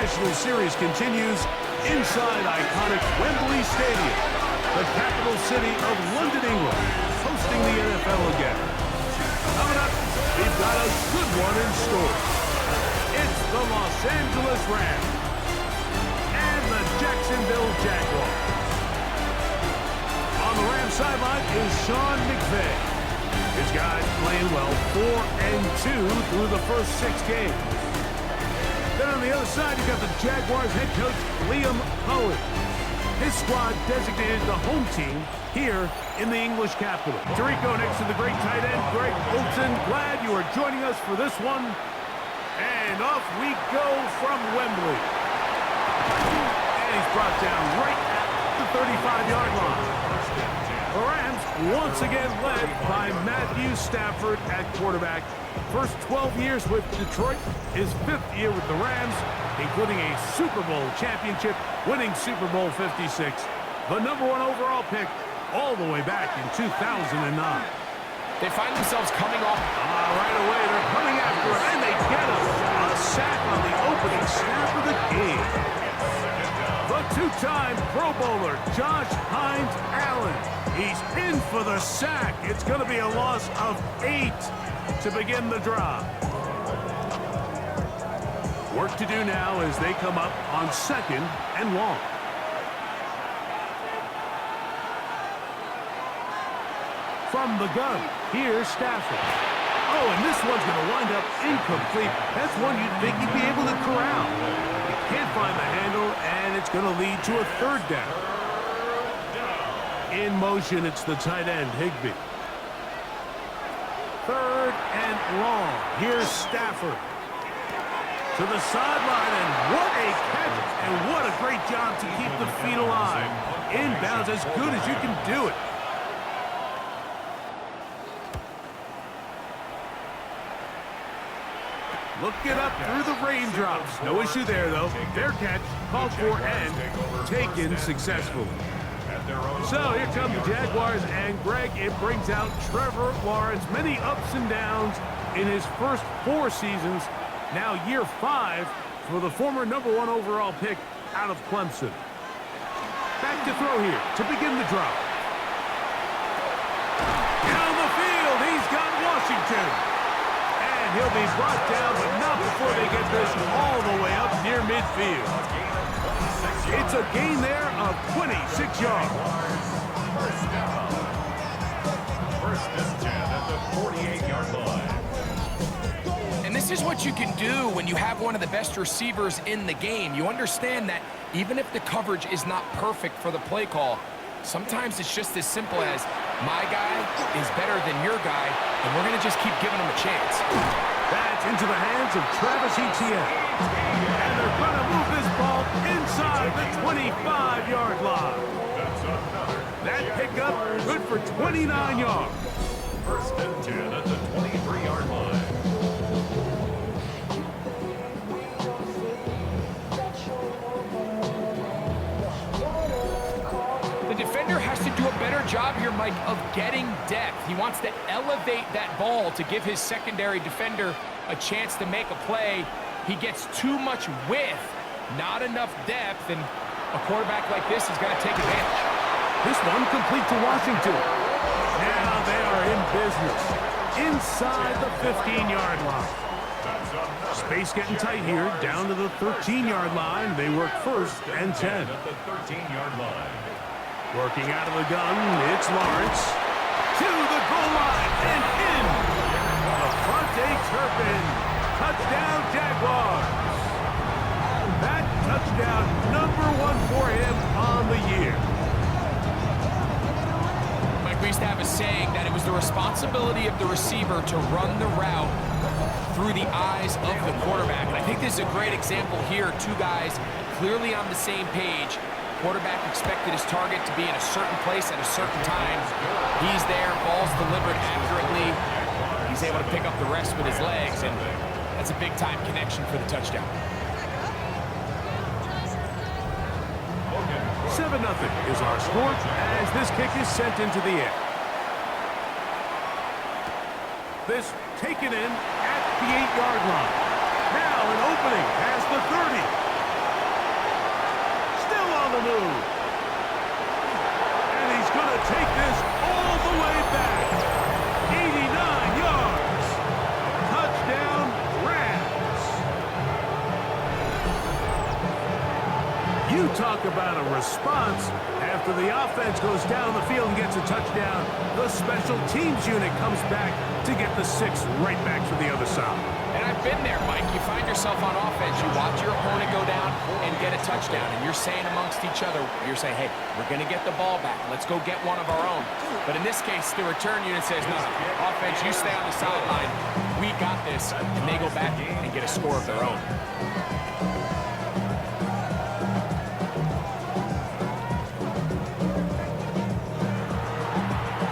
National Series continues inside iconic Wembley Stadium, the capital city of London, England, hosting the NFL again. Coming up, we've got a good one in store. It's the Los Angeles Rams and the Jacksonville Jaguars. On the Rams sideline is Sean McVay. His guys playing well, 4-2 through the first 6 games. Then on the other side, you got the Jaguars head coach, Liam Cohen. His squad designated the home team here in the English capital. Tirico next to the great tight end, Greg Olsen. Glad you are joining us for this one. And off we go from Wembley. And he's brought down right at the 35-yard line. The Rams once again led by Matthew Stafford at quarterback. First 12 years with Detroit, his 5th year with the Rams, including a Super Bowl championship, winning Super Bowl 56. The #1 overall pick all the way back in 2009. They find themselves coming off. Right away, they're coming after him, and they get him. A sack on the opening snap of the game. The 2-time Pro Bowler, Josh Hines Allen. He's in for the sack. It's going to be a loss of 8 to begin the drive. Work to do now as they come up on 2nd and long. From the gun, here's Stafford. Oh, and this one's going to wind up incomplete. That's one you'd think he'd be able to corral. He can't find the handle, and it's going to lead to a 3rd down. In motion, it's the tight end, Higbee. 3rd and long. Here's Stafford. To the sideline, and what a catch, and what a great job to keep the feet alive. Inbounds as good as you can do it. Look it up through the raindrops. No issue there, though. Fair catch, called for, and taken successfully. So here come the Jaguars, and Greg, it brings out Trevor Lawrence. Many ups and downs in his first 4 seasons. Now year 5 for the former #1 overall pick out of Clemson. Back to throw here to begin the drive. Down the field, he's got Washington. And he'll be brought down, but not before they get this all the way up near midfield. It's a gain there of 26 yards. First and 10 at the 48-yard line. And this is what you can do when you have one of the best receivers in the game. You understand that even if the coverage is not perfect for the play call, sometimes it's just as simple as my guy is better than your guy, and we're going to just keep giving him a chance. That's into the hands of Travis Etienne. And they're going to move this ball inside the 25-yard line. That pickup good for 29 yards. First and 10 at the 23-yard line. The defender has to do a better job here, Mike, of getting depth. He wants to elevate that ball to give his secondary defender a chance to make a play. He gets too much width, not enough depth, and a quarterback like this is going to take advantage. This one complete to Washington. Now they are in business inside the 15-yard line. Space getting tight here, down to the 13-yard line. They work 1st and 10. At the 13-yard line. Working out of the gun, it's Lawrence. To the goal line and in. Avante Turpin. Touchdown, Jaguars. That touchdown #1 for him on the year. Mike, we used to have a saying that it was the responsibility of the receiver to run the route through the eyes of the quarterback. And I think this is a great example here. 2 guys clearly on the same page. Quarterback expected his target to be in a certain place at a certain time. He's there, ball's delivered accurately. He's able to pick up the rest with his legs, and that's a big-time connection for the touchdown. 7-0 is our score as this kick is sent into the air. This taken in at the 8-yard line. Now an opening past the 30. talk about a response. After the offense goes down the field and gets a touchdown, the special teams unit comes back to get the 6 right back to the other side. And I've been there, Mike. You find yourself on offense, you watch your opponent go down and get a touchdown, and you're saying amongst each other, you're saying, hey, we're going to get the ball back. Let's go get one of our own. But in this case, the return unit says, no, offense, you stay on the sideline. We got this. And they go back and get a score of their own.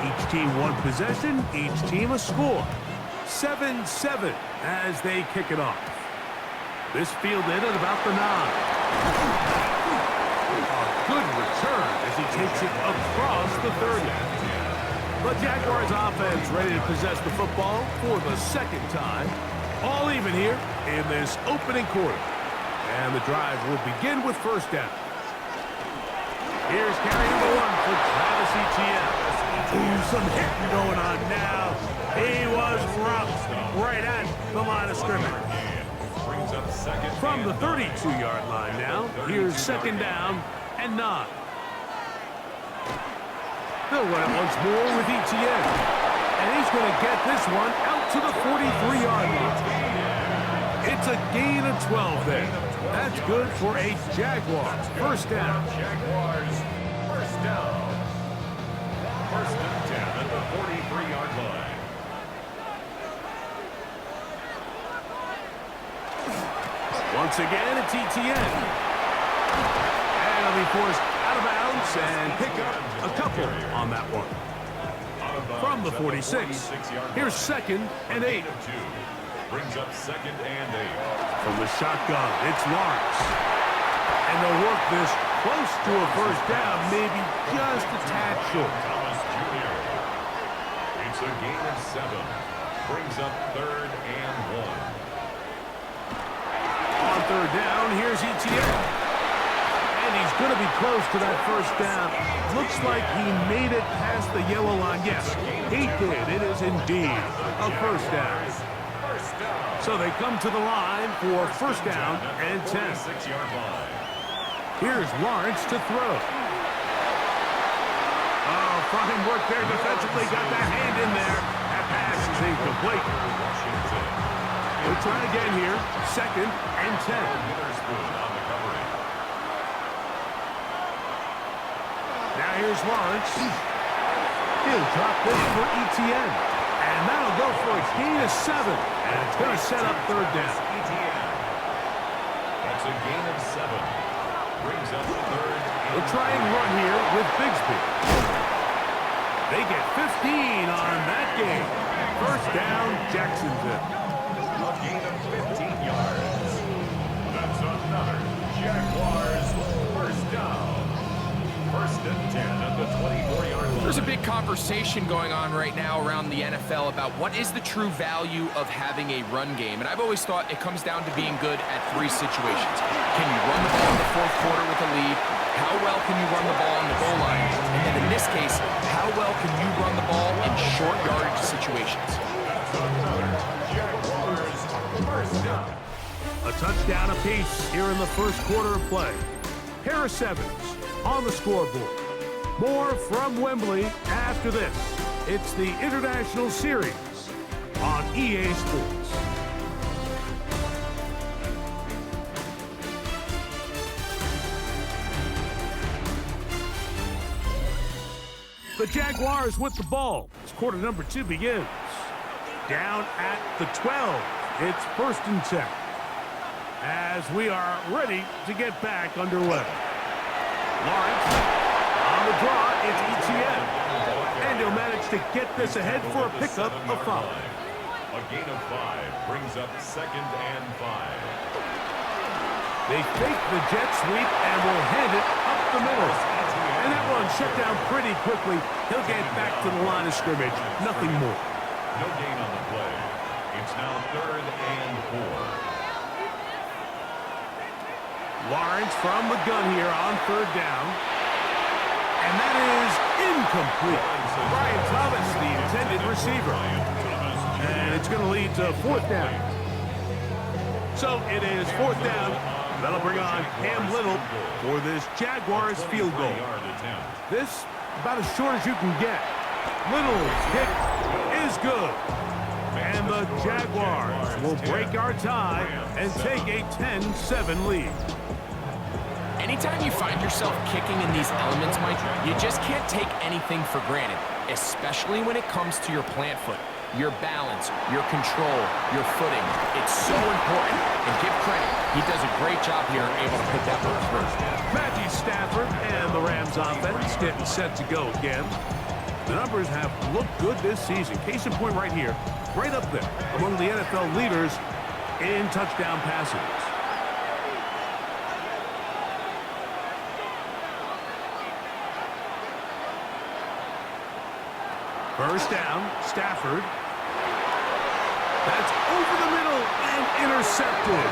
Each team one possession, each team a score. 7-7 as they kick it off. This fielded at about the 9. A good return as he takes it across the 30. The Jaguars offense ready to possess the football for the second time. All even here in this opening quarter. And the drive will begin with first down. Here's carry number 1 for Travis Etienne. Ooh, some hitting going on now. He was rough right at the line of scrimmage. From the 32-yard line now, here's second down and 9. They'll run it once more with Etienne. And he's going to get this one out to the 43-yard line. It's a gain of 12 there. That's good for a Jaguar. First down. Jaguars, first down. First and 10 at the 43-yard line. Once again, it's Etienne. And he'll be forced out of bounds and pick up a couple on that one. From the 46, here's second and 8. Brings up second and 8. From the shotgun, it's Lawrence. And they'll work this close to a first down, maybe just a tad short. Thomas Jr. It's a gain of 7. Brings up third and 1. On third down, here's Etienne. And he's going to be close to that first down. Looks like he made it past the yellow line. Yes, he did. It is indeed a first down. So they come to the line for first down and 10. Here's Lawrence to throw. Oh, fine work there defensively. Got that hand in there. That pass is incomplete. We'll try again here. Second and 10. Now here's Lawrence. He'll drop this for Etienne. And that'll go for a gain of 7. And it's going to set up third down. That's a gain of 7. Brings up third. We'll try and run here with Bigsby. They get 15 on that game. First down, Jacksonville. A gain of 15 yards. That's another Jaguars first down. First and 10 at the 24-yard line. There's a big conversation going on right now around the NFL about what is the true value of having a run game. And I've always thought it comes down to being good at 3 situations. Can you run the ball in the fourth quarter with a lead? How well can you run the ball on the goal line? And then in this case, how well can you run the ball in short yardage situations? A touchdown apiece here in the first quarter of play. Harris Evans on the scoreboard. More from Wembley after this. It's the International Series on EA Sports. The Jaguars with the ball as quarter number 2 begins. Down at the 12. It's first and 10. As we are ready to get back underway. Lawrence on the draw. It's Etienne. And he'll manage to get this ahead for a pickup of 5. A gain of 5 brings up second and 5. They fake the jet sweep and will hand it up the middle. And that one shut down pretty quickly. He'll get back to the line of scrimmage. Nothing more. No gain on the play. It's now third and 4. Lawrence from the gun here on third down. And that is incomplete. Brian Thomas, the intended receiver. And it's going to lead to fourth down. So it is fourth down That'll bring on Cam Little for this Jaguars field goal. This about as short as you can get. Little's kick is good. And the Jaguars will break our tie and take a 10-7 lead. Anytime you find yourself kicking in these elements, Mike, you just can't take anything for granted, especially when it comes to your plant foot, your balance, your control, your footing. It's so important, and give credit. He does a great job here, able to put that one through. Matthew Stafford and the Rams offense getting set to go again. The numbers have looked good this season. Case in point right here, right up there among the NFL leaders in touchdown passes. First down, Stafford. That's over the middle and intercepted.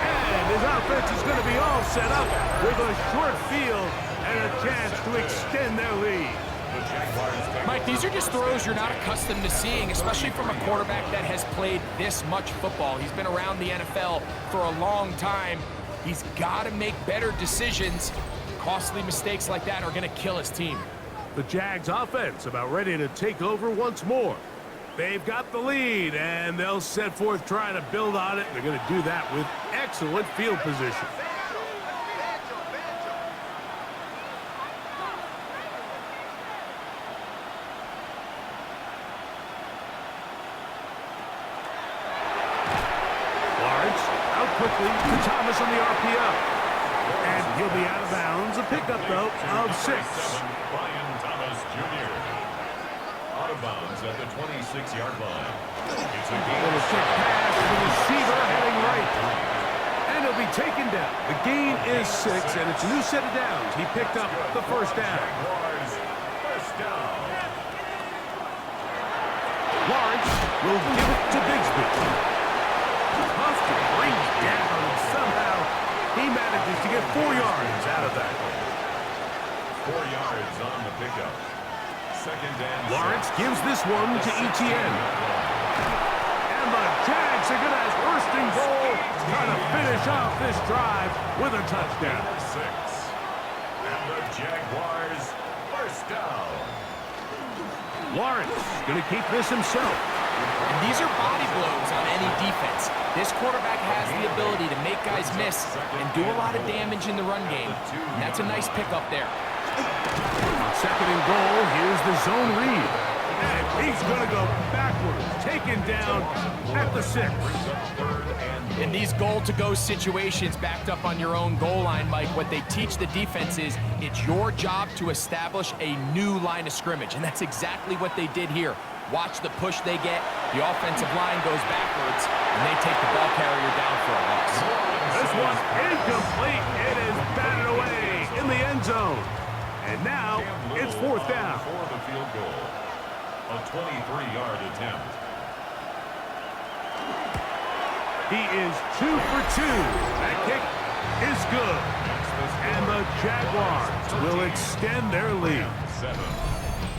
And his offense is going to be all set up with a short field and a chance to extend their lead. Mike, these are just throws you're not accustomed to seeing, especially from a quarterback that has played this much football. He's been around the NFL for a long time. He's got to make better decisions. Costly mistakes like that are going to kill his team. The Jags offense about ready to take over once more. They've got the lead, and they'll set forth trying to build on it. They're going to do that with excellent field position. Lawrence out quickly to Thomas on the RPO. And he'll be out of bounds. A pickup, though, of 6. Out of bounds at the 26-yard line. It's a Little quick pass to the receiver heading right. And he'll be taken down. The gain is 6, and it's a new set of downs. He picked up the first down. First down. Lawrence will give it to Bigsby. Tough to bring down, and somehow he manages to get 4 yards out of that. 4 yards on the pickup. Lawrence gives this one to Etienne. And the Jags are going to have first and goal, trying to finish off this drive with a touchdown. 6. And the Jaguars first down. Lawrence going to keep this himself. And these are body blows on any defense. This quarterback has the ability to make guys miss and do a lot of damage in the run game. And that's a nice pickup there. Second and goal, here's the zone read. And he's going to go backwards, taken down at the 6. In these goal-to-go situations backed up on your own goal line, Mike, what they teach the defense is it's your job to establish a new line of scrimmage, and that's exactly what they did here. Watch the push they get. The offensive line goes backwards, and they take the ball carrier down for a loss. This one's incomplete. It is batted away in the end zone. And now it's 4th down. For the field goal. A 23-yard attempt. He is 2 for 2. That kick is good. And the Jaguars will extend their lead. 7.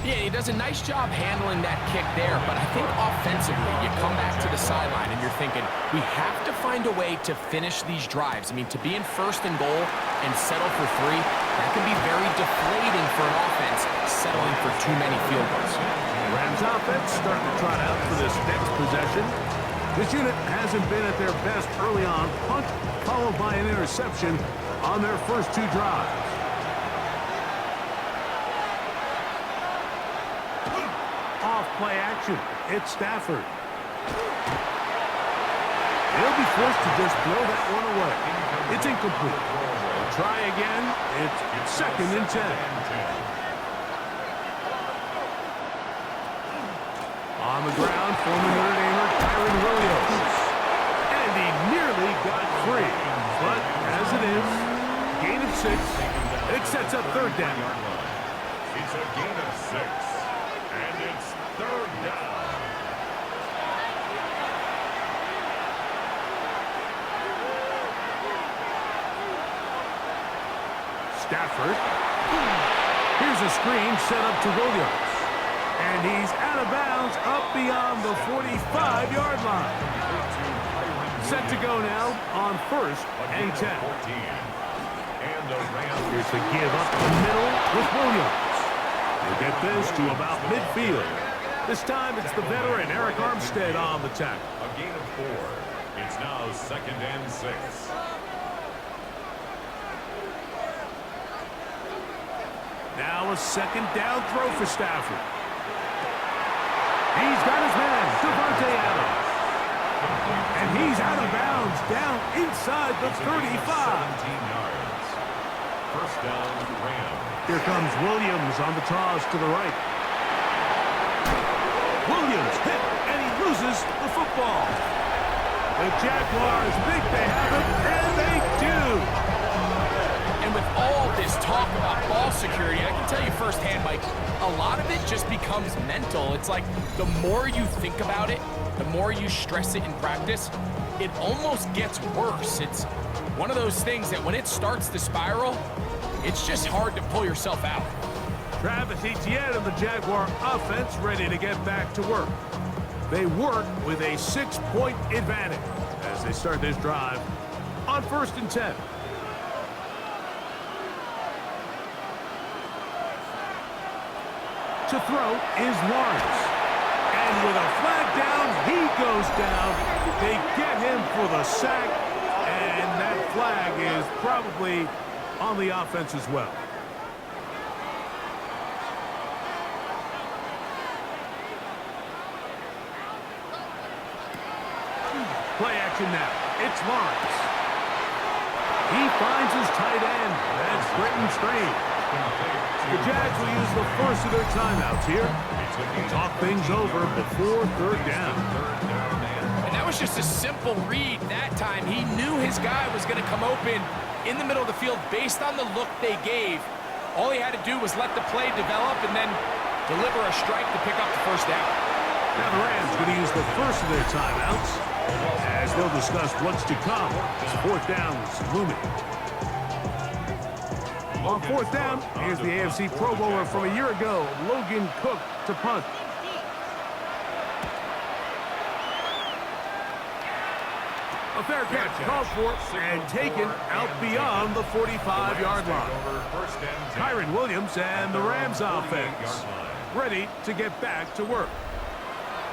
Yeah, he does a nice job handling that kick there, but I think offensively, you come back to the sideline and you're thinking, we have to find a way to finish these drives. I mean, to be in first and goal and settle for 3, that can be very deflating for an offense, settling for too many field goals. Rams offense starting to trot out for this next possession. This unit hasn't been at their best early on. Punt followed by an interception on their first 2 drives. Off-play action. It's Stafford. He'll be forced to just throw that one away. It's incomplete. Try again. It's 2nd and 10. On the ground, former Notre Damer Kyron Williams. And he nearly got free. But as it is, gain of 6. It sets up 3rd down. It's a gain of 6. And it's 3rd down. Stafford. Here's a screen set up to Williams. And he's out of bounds up beyond the 45-yard line. Set to go now on 1st and 10. And the Rams. Here's the give up the middle with Williams. He'll get this to about midfield. This time it's the veteran Eric Armstead on the tackle. A gain of 4. It's now 2nd and 6. Now a second down throw for Stafford. He's got his man, Devontae Adams. And he's out of bounds, down inside the 35. 17 yards. First down, Rams. Here comes Williams on the toss to the right. Williams hit, and he loses the football. The Jaguars think they have it, and they do. And with all this talk about ball security, I can tell you firsthand, Mike, a lot of it just becomes mental. It's like the more you think about it, the more you stress it in practice, it almost gets worse. It's one of those things that when it starts to spiral, it's just hard to pull yourself out. Travis Etienne and the Jaguar offense ready to get back to work. They work with a 6-point advantage as they start this drive on 1st and 10. To throw is Lawrence. And with a flag down, he goes down. They get him for the sack, and that flag is probably on the offense as well. Play action now. It's Lawrence. He finds his tight end. That's Britton Strange. The Jags will use the first of their timeouts here. Talk things over before 3rd down. And that was just a simple read that time. He knew his guy was going to come open in the middle of the field based on the look they gave. All he had to do was let the play develop and then deliver a strike to pick up the first down. Now the Rams going to use the first of their timeouts as they'll discuss what's to come. 4th down is looming. On 4th down, here's the AFC Pro Bowler from a year ago, Logan Cook, to punt. A fair catch called for and taken out beyond the 45-yard line. Kyron Williams and the Rams offense ready to get back to work.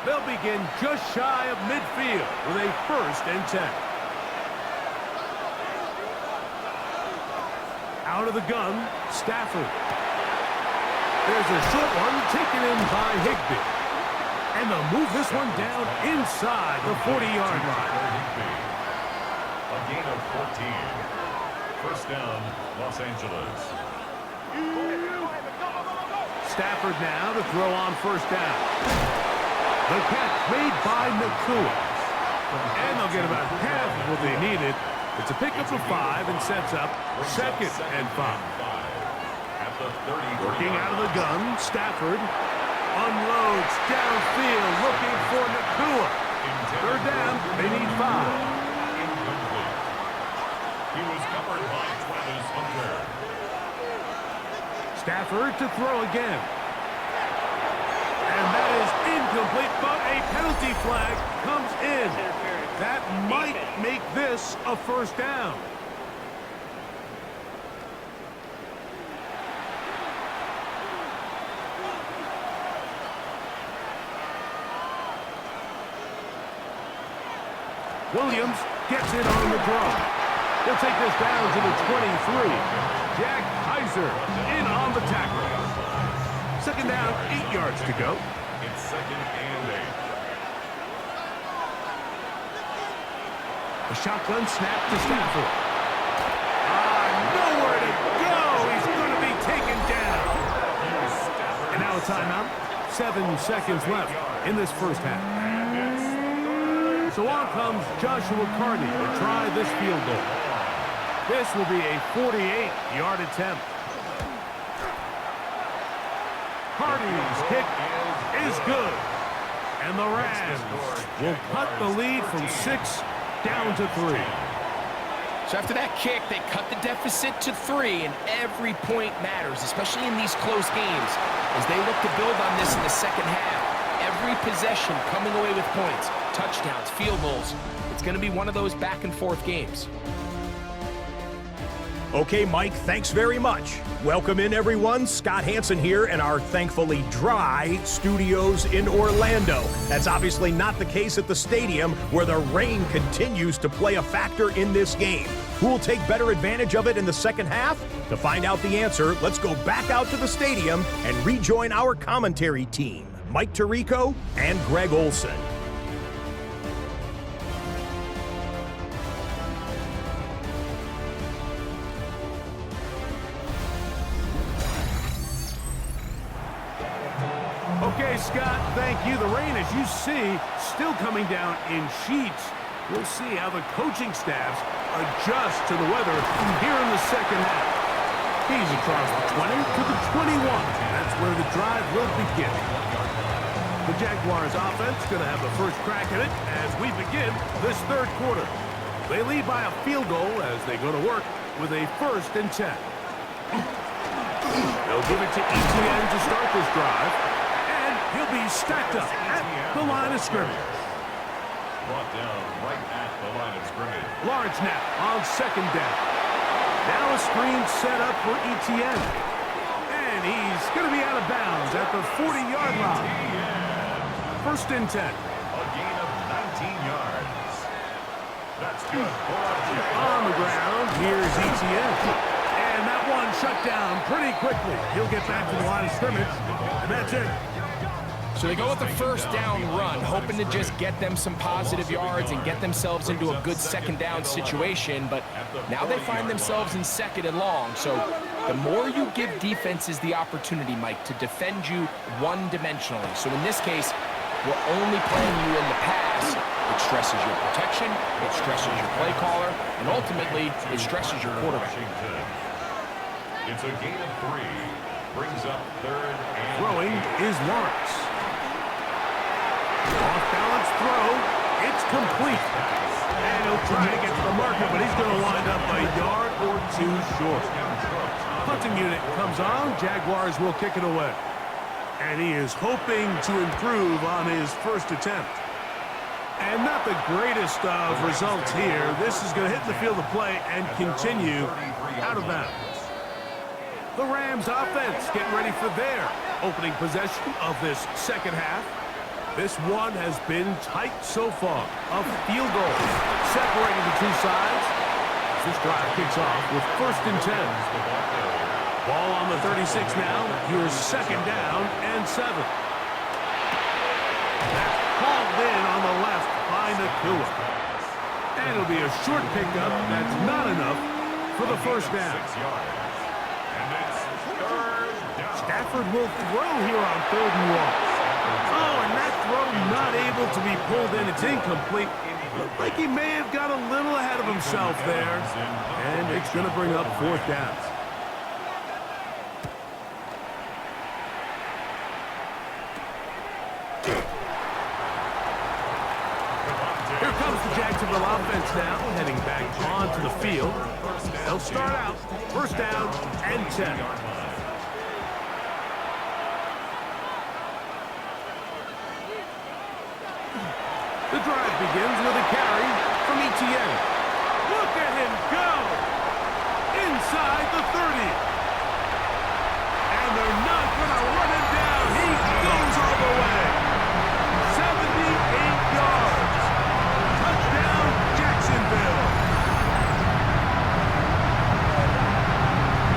They'll begin just shy of midfield with a 1st and 10. Out of the gun, Stafford. There's a short one taken in by Higbee. And they'll move this one down inside the 40-yard line. A gain of 14. First down, Los Angeles. Stafford now to throw on 1st down. The catch made by Nakua. And they'll get about half of what they needed. It's a pickup of 5 and sets up 2nd and 5. Working out of the gun, Stafford unloads downfield looking for Nakua. 3rd down, they need 5. He was covered by Travis Hunter. Stafford to throw again. And that is incomplete, but a penalty flag comes in. That might make this a 1st down. Williams gets it on the draw. They'll take this down to the 23. Jack Heiser in on the tackle. 2nd down, 8 yards to go. It's 2nd and 8. A shotgun snap to Stafford. Nowhere to go. He's going to be taken down. And now a timeout. 7 seconds left in this first half. So on comes Joshua Carney to try this field goal. This will be a 48-yard attempt. Carney's kick is good. And the Rams will cut the lead from 6 down to 3. So after that kick, they cut the deficit to 3, and every point matters, especially in these close games. As they look to build on this in the second half, every possession coming away with points, touchdowns, field goals. It's going to be one of those back-and-forth games. Okay, Mike, thanks very much. Welcome in, everyone. Scott Hansen here in our thankfully dry studios in Orlando. That's obviously not the case at the stadium, where the rain continues to play a factor in this game. Who will take better advantage of it in the second half? To find out the answer, let's go back out to the stadium and rejoin our commentary team, Mike Tirico and Greg Olson. Okay, Scott, thank you. The rain, as you see, still coming down in sheets. We'll see how the coaching staffs adjust to the weather here in the second half. He's across the 20 to the 21. That's where the drive will begin. The Jaguars offense going to have the first crack at it as we begin this third quarter. They lead by a field goal as they go to work with a 1st and 10. They'll give it to ETN to start this drive. He'll be stacked up at the line of scrimmage. Brought down right at the line of scrimmage. Large snap on 2nd down. Now a screen set up for ETN. And he's going to be out of bounds at the 40-yard line. 1st and 10. A gain of 19 yards. That's good for a Jaguars. On the ground, here's ETN. And that one shut down pretty quickly. He'll get back to the line of scrimmage. And that's it. So they go with the 1st down run, hoping to just get them some positive yards and get themselves into a good 2nd down situation, but now they find themselves in 2nd and long. So the more you give defenses the opportunity, Mike, to defend you one-dimensionally. So in this case, we're only playing you in the pass. It stresses your protection, it stresses your play caller, and ultimately, it stresses your quarterback. It's a gain of 3. Brings up 3rd and Throwing is Lawrence. Off-balance throw. It's complete. And he'll try to get to the marker, but he's going to wind up a yard or 2 short. Punting unit comes on. Jaguars will kick it away. And he is hoping to improve on his 1st attempt. And not the greatest of results here. This is going to hit the field of play and continue out of bounds. The Rams offense getting ready for their opening possession of this second half. This one has been tight so far. A field goal separating the two sides. This drive kicks off with 1st and 10. Ball on the 36 now. Here's 2nd down and 7. That's hauled in on the left by Nakua. And it'll be a short pickup. That's not enough for the 1st down. Stafford will throw here on 3rd and 1. Oh, and that throw not able to be pulled in. It's incomplete. Looked like he may have got a little ahead of himself there. And it's going to bring up 4th down. Here comes the Jacksonville offense now, heading back onto the field. They'll start out 1st down and 10. The drive begins with a carry from ETN. Look at him go! Inside the 30. And they're not going to run him down. He goes all the way. 78 yards. Touchdown, Jacksonville.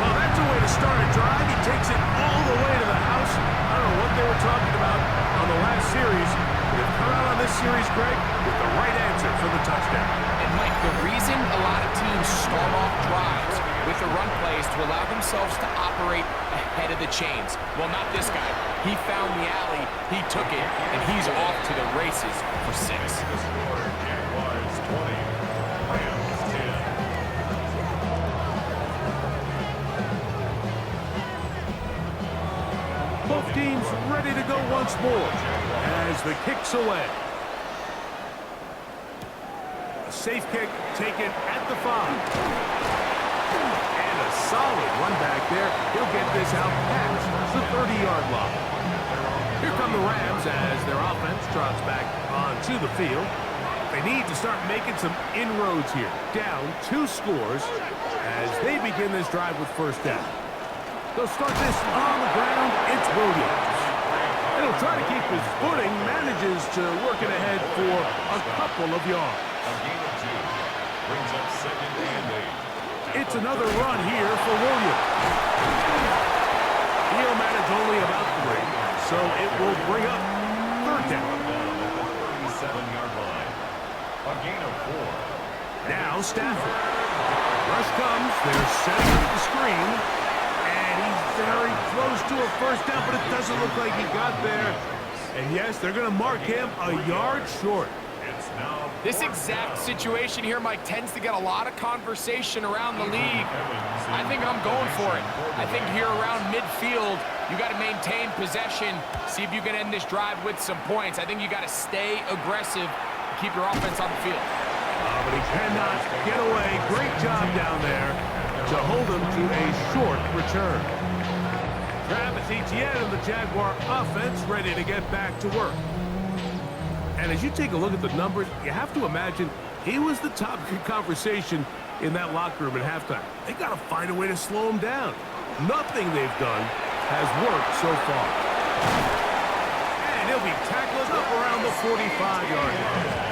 Well, that's a way to start a drive. He takes it all the way to the house. I don't know what they were talking about on the last series. They've come out on this series, Greg, with the right answer for the touchdown. And, Mike, the reason a lot of teams start off drives with the run plays to allow themselves to operate ahead of the chains. Well, not this guy. He found the alley, he took it, and he's off to the races for 6. Jaguars 20, Rams 10. Both teams ready to go once more as the kick's away. A safe kick taken at the 5. And a solid run back there. He'll get this out past the 30-yard line. Here come the Rams as their offense trots back onto the field. They need to start making some inroads here. Down 2 scores as they begin this drive with first down. They'll start this on the ground. It's Williams. And he'll try to keep his footing, manages to work it ahead for a couple of yards. A gain of 2. Brings up 2nd and 8. It's another run here for Williams. He'll manage only about 3, so it will bring up third down. At the 37-yard line. A gain of 4. Now Stafford. Rush comes. They're setting up the screen. And he's very close to a first down, but it doesn't look like he got there. And yes, they're going to mark him a yard short. It's now This exact situation here, Mike, tends to get a lot of conversation around the league. I think I'm going for it. I think here around midfield, you got to maintain possession, see if you can end this drive with some points. I think you got to stay aggressive, keep your offense on the field. But he cannot get away. Great job down there to hold him to a short return. Travis Etienne of the Jaguar offense ready to get back to work. And as you take a look at the numbers, you have to imagine he was the top of the conversation in that locker room at halftime. They got to find a way to slow him down. Nothing they've done has worked so far. And he'll be tackled up around the 45-yard line.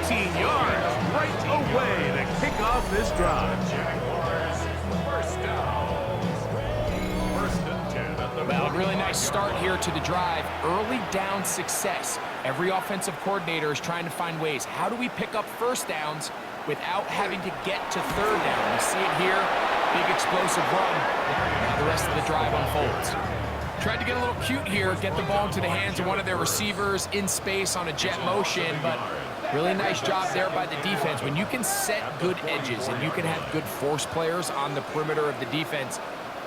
19 yards right away to kick off this drive. Jaguars first down. 1st and 10 at the Well, a really nice start here to the drive. Early down success. Every offensive coordinator is trying to find ways. How do we pick up first downs without having to get to third down? We see it here. Big explosive run. Now the rest of the drive unfolds. Tried to get a little cute here, get the ball into the hands of one of their receivers in space on a jet motion, but really nice job there by the defense. When you can set good edges and you can have good force players on the perimeter of the defense,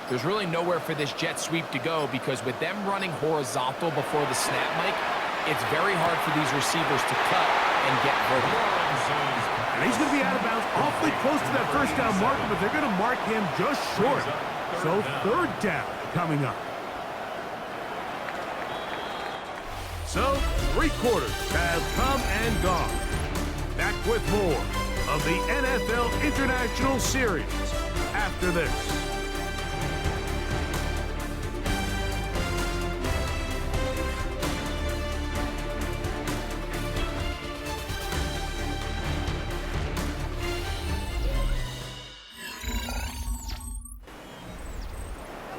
there's really nowhere for this jet sweep to go, because with them running horizontal before the snap, Mike, it's very hard for these receivers to cut and get vertical. And he's going to be out of bounds awfully close to that first down marker, but they're going to mark him just short. So third down coming up. So 3 quarters have come and gone. Back with more of the NFL International Series after this.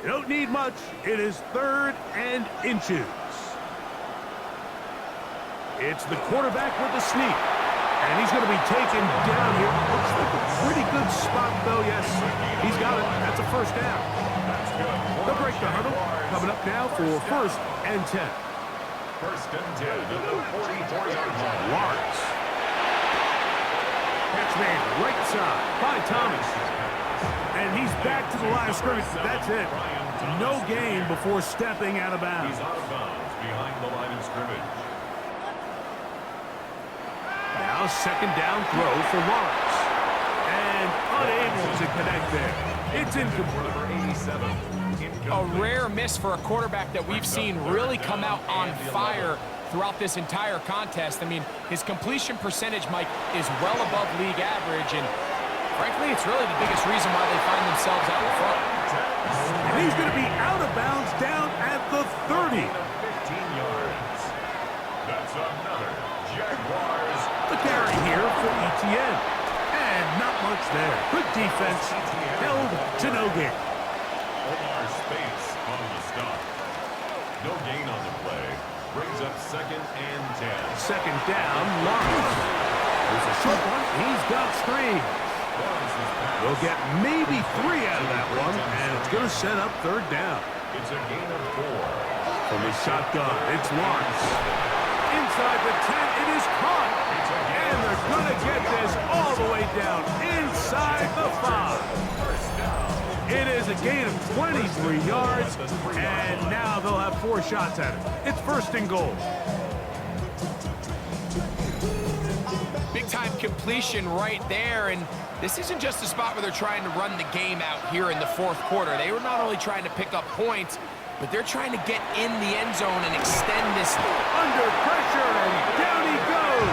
You don't need much. It is 3rd and inches. It's the quarterback with the sneak. And he's going to be taken down here. Looks like a pretty good spot, though. Yes, he's got it. That's a first down. They'll break the huddle. Coming up now for 1st and 10. 1st and 10 at the 44-yard line. Lawrence. Catch made right side by Thomas. And he's back to the line of scrimmage. That's it. No gain before stepping out of bounds. He's out of bounds behind the line of scrimmage. Now 2nd down throw for Lawrence. And unable to connect there. It's incomplete. Number 87. A rare miss for a quarterback that we've seen really come out on fire throughout this entire contest. I mean, his completion percentage, Mike, is well above league average, and frankly, it's really the biggest reason why they find themselves out in front. And he's going to be out of bounds down at the 30. 15 yards. That's another Jaguars. The carry here for Etienne. And not much there. Good defense. Held to no gain. Omar Spates on the stop. No gain on the play. Brings up 2nd and 10. 2nd down, Lawrence. There's a short one. He's got screen. They'll get maybe 3 out of that one, and it's going to set up 3rd down. It's a gain of 4. From his shotgun, it's Lawrence. Inside the 10, it is caught. And they're going to get this all the way down inside the 5. It is a gain of 23 yards, and now they'll have 4 shots at it. It's 1st and goal. Big-time completion right there, and this isn't just a spot where they're trying to run the game out here in the 4th quarter. They were not only trying to pick up points, but they're trying to get in the end zone and extend this. Under pressure, and down he goes.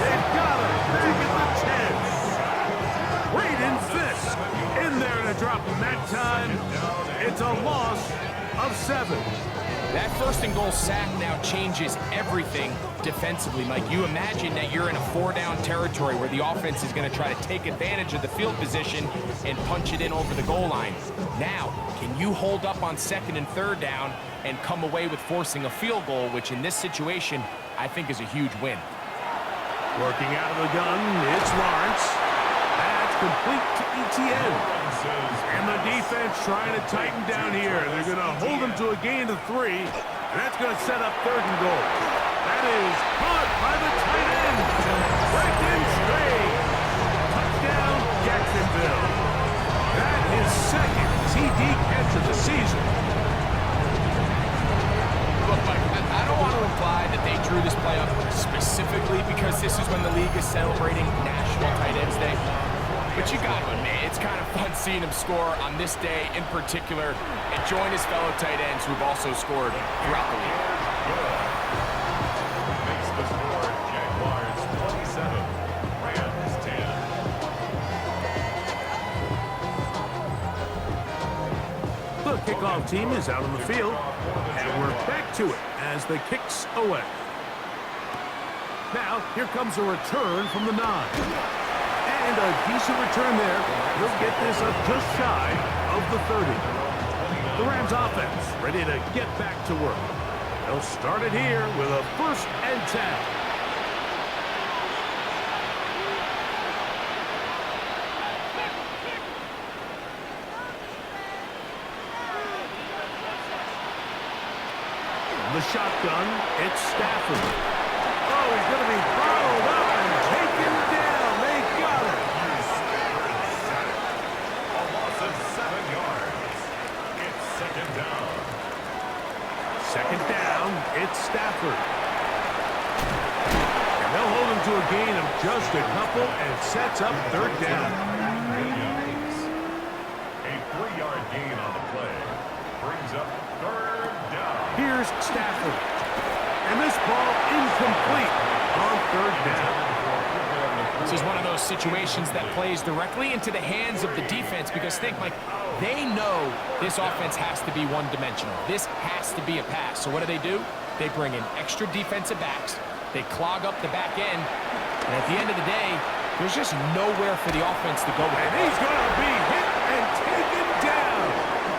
They've got him back at the 10. Braden Fisk in there to drop him that time. It's a loss of 7. That 1st and goal sack now changes everything defensively, Mike. You imagine that you're in a 4-down territory where the offense is going to try to take advantage of the field position and punch it in over the goal line. Now, can you hold up on 2nd and 3rd down and come away with forcing a field goal, which in this situation, I think is a huge win. Working out of the gun, it's Lawrence. That's complete to ETN. And the defense trying to tighten down here. They're going to hold them to a gain of 3. And that's going to set up 3rd and goal. That is caught by the tight end. Brendan Strayed. Touchdown, Jacksonville. That is 2nd TD catch of the season. Look, Mike, I don't want to imply that they drew this play up specifically because this is when the league is celebrating National Tight Ends Day. But you got to admit, it's kind of fun seeing him score on this day in particular and join his fellow tight ends who've also scored throughout the league. Makes the score Jaguars 27, Rams 10. The kickoff team is out on the field, and we're back to it as the kick's away. Now, here comes a return from the 9. And a decent return there. He'll get this up just shy of the 30. The Rams offense ready to get back to work. They'll start it here with a 1st and 10. The shotgun, it's Stafford. Oh, he's going to be followed up and taken down. They got it. A loss of 7 yards. It's 2nd down. 2nd down, it's Stafford. And they'll hold him to a gain of just a couple and sets up 3rd down. A 3-yard gain on the play brings up 3rd down. Here's Stafford. And this ball incomplete on 3rd down. This is one of those situations that plays directly into the hands of the defense because think, Mike, they know this offense has to be one-dimensional. This has to be a pass. So what do? They bring in extra defensive backs. They clog up the back end. And at the end of the day, there's just nowhere for the offense to go with. And he's going to be hit and taken down.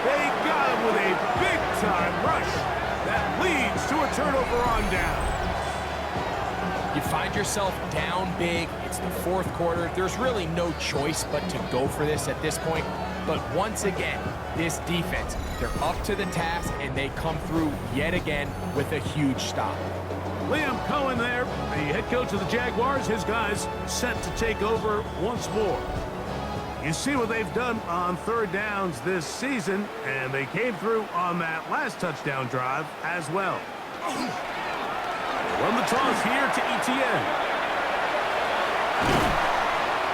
They got him with a big-time rush that leads to a turnover on down. You find yourself down big. It's the 4th quarter. There's really no choice but to go for this at this point. But once again, this defense, they're up to the task, and they come through yet again with a huge stop. Liam Cohen there, the head coach of the Jaguars. His guys set to take over once more. You see what they've done on 3rd downs this season, and they came through on that last touchdown drive as well. Run the toss here to ETN.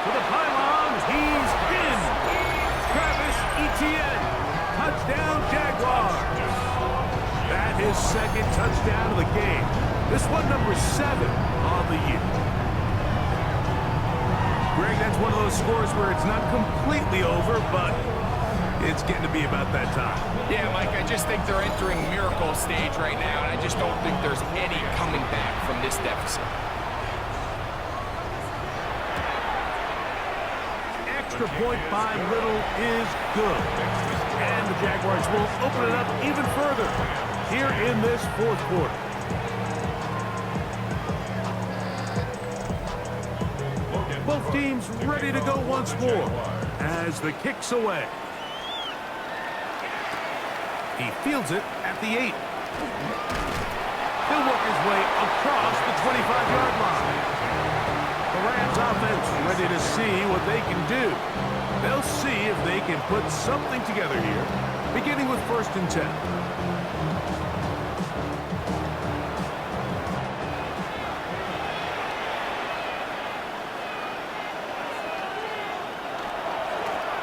To the pylon, he's in. Travis Etienne. Touchdown, Jaguars. That is 2nd touchdown of the game. This one number 7 on the year. Greg, that's one of those scores where it's not completely over, but it's getting to be about that time. Yeah, Mike, I just think they're entering miracle stage right now, and I just don't think there's any coming back from this deficit. Extra point by Little is good. And the Jaguars will open it up even further here in this 4th quarter. Both teams ready to go once more as the kick's away. He fields it at the 8. He'll work his way across the 25-yard line. The Rams offense ready to see what they can do. They'll see if they can put something together here, beginning with 1st and 10.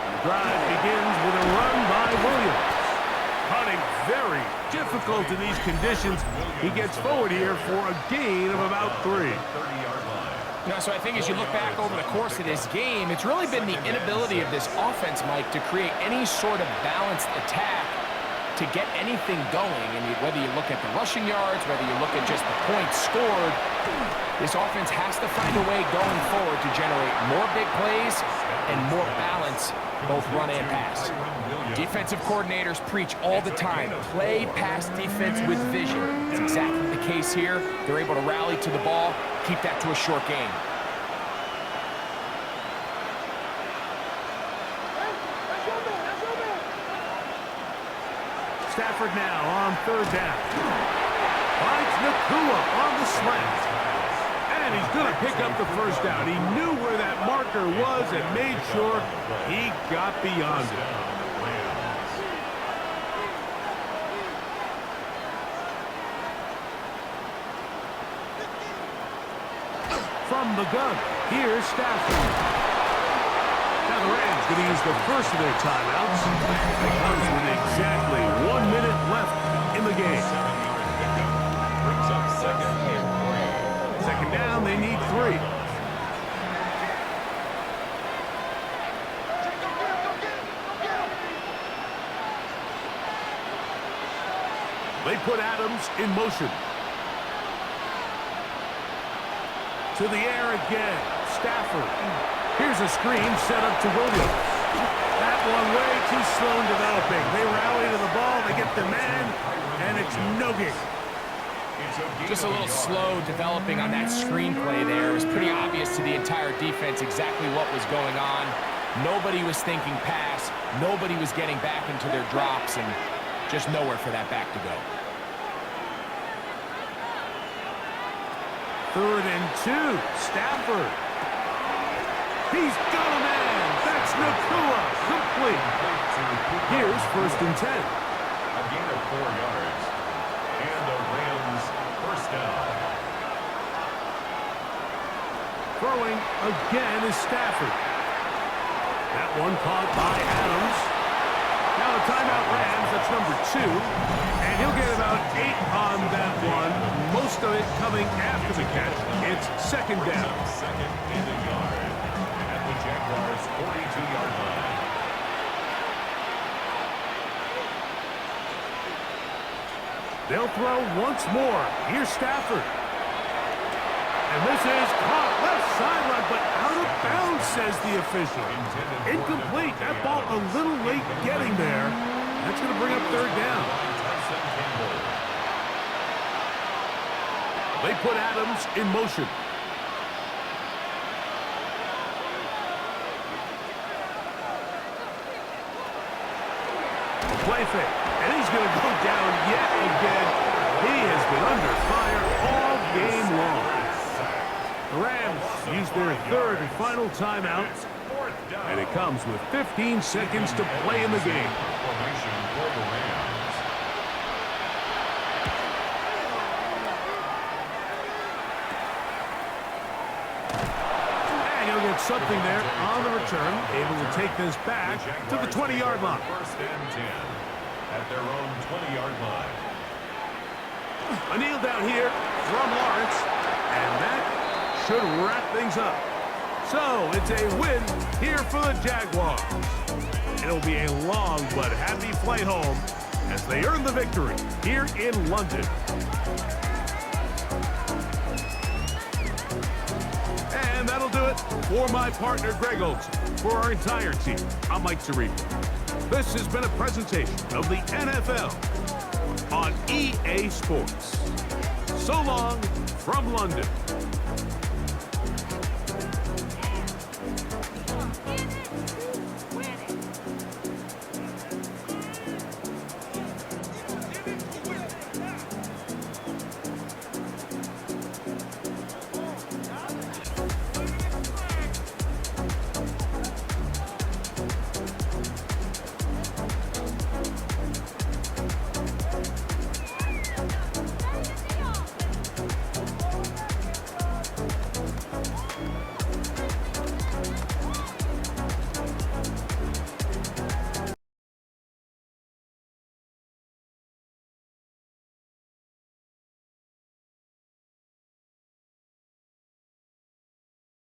The drive begins with a run by Williams. Caught a very difficult in these conditions. He gets forward here for a gain of about 3. You know, so I think as you look back over the course of this game, it's really been the inability of this offense, Mike, to create any sort of balanced attack to get anything going. And whether you look at the rushing yards, whether you look at just the points scored, this offense has to find a way going forward to generate more big plays and more balance, both run and pass. Defensive coordinators preach all the time, play pass defense with vision. It's exactly the case here. They're able to rally to the ball, keep that to a short game. Stafford now on 3rd down. Finds Nakua on the slant. And he's going to pick up the 1st down. He knew where that marker was and made sure he got beyond it. From the gun, here's Stafford. Now the Rams going to use the first of their timeouts. It comes with exactly 1 minute left in the game. Brings up 2nd and 3. 2nd down, they need 3. They put Adams in motion. To the air again. Stafford. Here's a screen set up to Williams. That one way too slow in developing. They rally to the ball. They get the man. And it's no gain. Just a little slow developing on that screenplay there. It was pretty obvious to the entire defense exactly what was going on. Nobody was thinking pass. Nobody was getting back into their drops, and just nowhere for that back to go. 3rd and 2. Stafford. He's got a man. That's Nakua. Complete. Here's 1st and 10. A gain of 4 yards. And the Rams 1st down. Throwing again is Stafford. That one caught by Adams. Now a timeout Rams. That's number 2. And he'll get about 8 on that one. Most of it coming after the catch. It's 2nd down. 2nd and a yard. At the Jaguars 42-yard line. They'll throw once more. Here's Stafford. And this is caught left sideline, but out of bounds, says the official. Incomplete. That ball a little late getting there. That's going to bring up 3rd down. They put Adams in motion. Play fake. And he's going to go down yet again. He has been under fire all game long. The Rams use their 3rd and final timeout. And it comes with 15 seconds to play in the game. Formation for the Rams. Something there on the return, able to take this back to the 20-yard line. 1st and 10 at their own 20-yard line. A kneel down here from Lawrence, and that should wrap things up. So it's a win here for the Jaguars. It'll be a long but happy flight home as they earn the victory here in London. And that'll do it for my partner, Greg Olson. For our entire team, I'm Mike Zarifa. This has been a presentation of the NFL on EA Sports. So long from London.